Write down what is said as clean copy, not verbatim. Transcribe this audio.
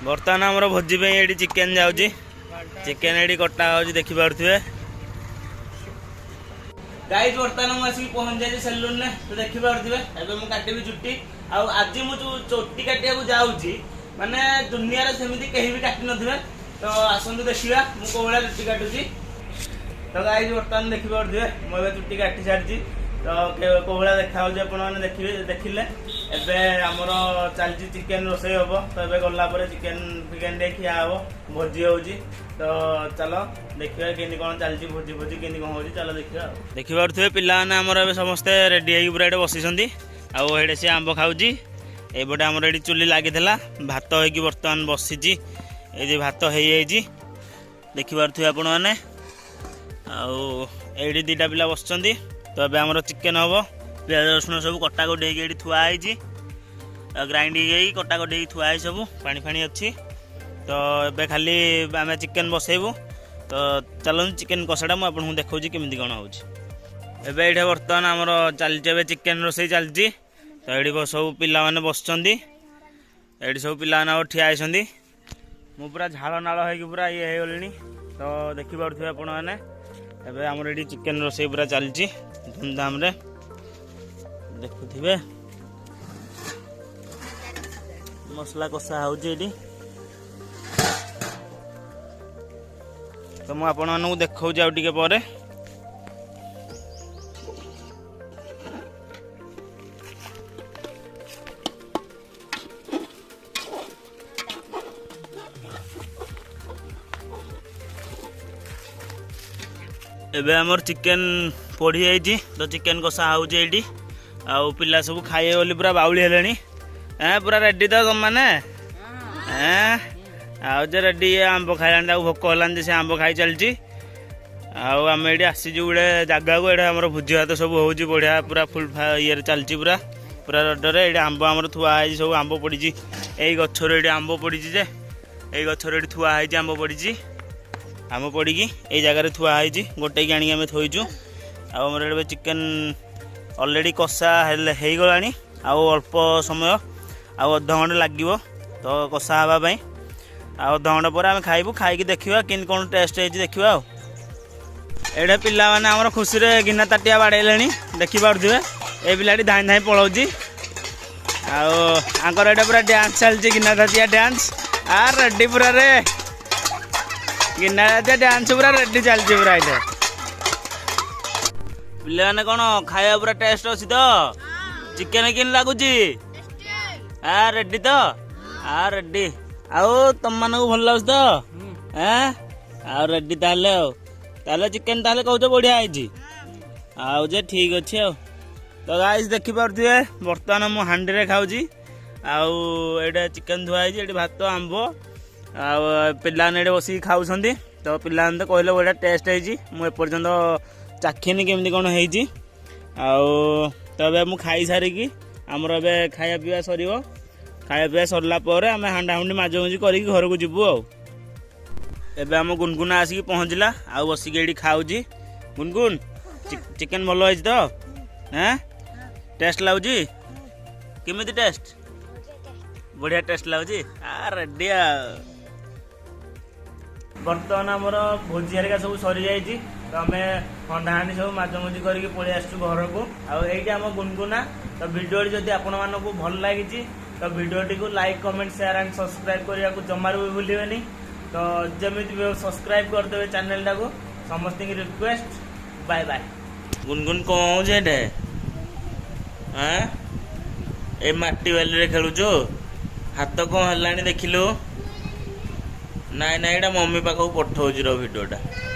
बर्तमान आमर भोजी ये चिकेन जाऊँगी चिकेन ये कटा हो देखी पारे गाइज बर्तमान मुझे पहुंच जाए सेलून ने तो देखी पारे मुझे काटि चुट्टी आज मुझे चोटी काटा जाऊँगी माने दुनिया सेमती कहीं भी काटि नथिबे तो आसतु देखा मुझे कौ भाया चुट्टी काटुची तो गाइज बर्तमान देखी पारे मुझे चुट्टी काटि सारी तो कौ भाया देखा देखिले एबे आमर चलती चिकेन रोसे हम तो ये गला चिकेन फिकेन खिया हम भोजी हो तो चलो देखिए केनी कौन चलती भोजी भोजी केनी कौन हो चलो देखिए देखी पारे पिलाने आमर समस्ते रेडी हो पूरा ये बसी आड़े सी आंब खाऊँगी एपटे आमर ये चुली लगी भात हो बर्तमान बसी ये भात हो देखी पारे आपण मैंने आईटी दीटा पिला बस तो ये आमर चिकेन हम प्याज रसुण सब कटाकटी ये थुआई ग्राइंड हो कटाकटी थुआई सब पानी फाणी अच्छी तो ये खाली आम चिकेन बसैबू तो चलो चिकेन कषाटा मुझे देखा केमी कौन होबे ये बर्तमान आमर चलती चिकेन रोसे चलती तो ये सब पिला मैंने बसुँच ये सब पिला ठिया मु पूरा झाल नाल हो पूरा ये होगली तो देखी पारे आपण मैंने आमर ये चिकेन रोसे पूरा चलती धूमधाम रे देखुथिबे मसला कषा होउची तो मु आपण मानू देखौ जाउ टिके परे एबे हमर चिकेन पड़ी जाइए तो चिकेन कषा होउची एडी आउ पिला सब खाए बोली पूरा बाउली हेलेनी पूरा रेडी तो तुम मैंने आउ रेडी आंब खाइलानी भोक होलानी से आंब खाई चलती आम ये आसीचु गोटे जगह को ये भोजी भात सब हो बढ़िया पूरा फुल ये चलती पूरा पूरा रडरे ये आंब आमर थुआई सब आंब पड़ी यही गचर ये आंब पड़ी जे यही गचर ये थुआई आंब पड़ी आंब पड़ी यही जगह थुआई गोटे की आम थोचु आमर चिकेन ऑलरेडी कषा हो गलानी अल्प समय अध घंटे लगे तो कषा हाँपाई अध घंटे पर आम खाइबू खाई देखा कि कौन टेस्ट है देखा ये पिला मैंने आम खुशी रे गिना ताटिया बाड़े देखी पारे ये पिलाटी धाई धाई पलाऊँगी आंकर ये पूरा डांस चलती गिना ताटिया डांस आर रेडी पूरा रे गिना ताटिया डांस पूरा रेडी चलती पूरा ये पिले मैंने कौन खाया पूरा टेस्ट अच्छी तो चिकेन किन लगुच रेडी तो रेडी आउ तुम मान भल लगे तो रेडी ताले चिकेन ताले कौच बढ़िया आउ जे ठीक अच्छे तो गाइस देखी पारे बर्तमान मु हांडी रे खाऊँगी आउ चिकेन धुआई ये भात आंब आने बस खाऊ तो पिला तो कहले बढ़िया टेस्ट है चाखिनी केमती कौन होती तो खाई सारिकी आमर ए खाया पीवा सर खाया पीवा सरला आम हांडा हांडी माजमुजी कर घर को जीवु एबे आम गुनगुना आसिक पहुँचला आ बसिक ये खाऊँगी गुनगुन चिकेन भल हो तो टेस्ट लगुच केमी टेस्ट बढ़िया टेस्ट लगुच रेडी बर्तमान आमर भोजी हरिका सब सरी जाइए तो आम हंडा हांडी सब माजमुजी करके पलि आसु घर को आईटी आम गुनगुना तो वीडियो जदि आपण मानक भल लगी तो वीडियोटी को like comment share and subscribe करने को जमार भी भूलें तो जमी सब्सक्राइब करदे चैनल टाको समस्त की रिक्वेस्ट बाय बाय गुनगुन कौन ए माटी बाली खेलुचु हाथ कौन है देखिलु नाई ना मम्मी पाख पठाऊँ वीडियोटा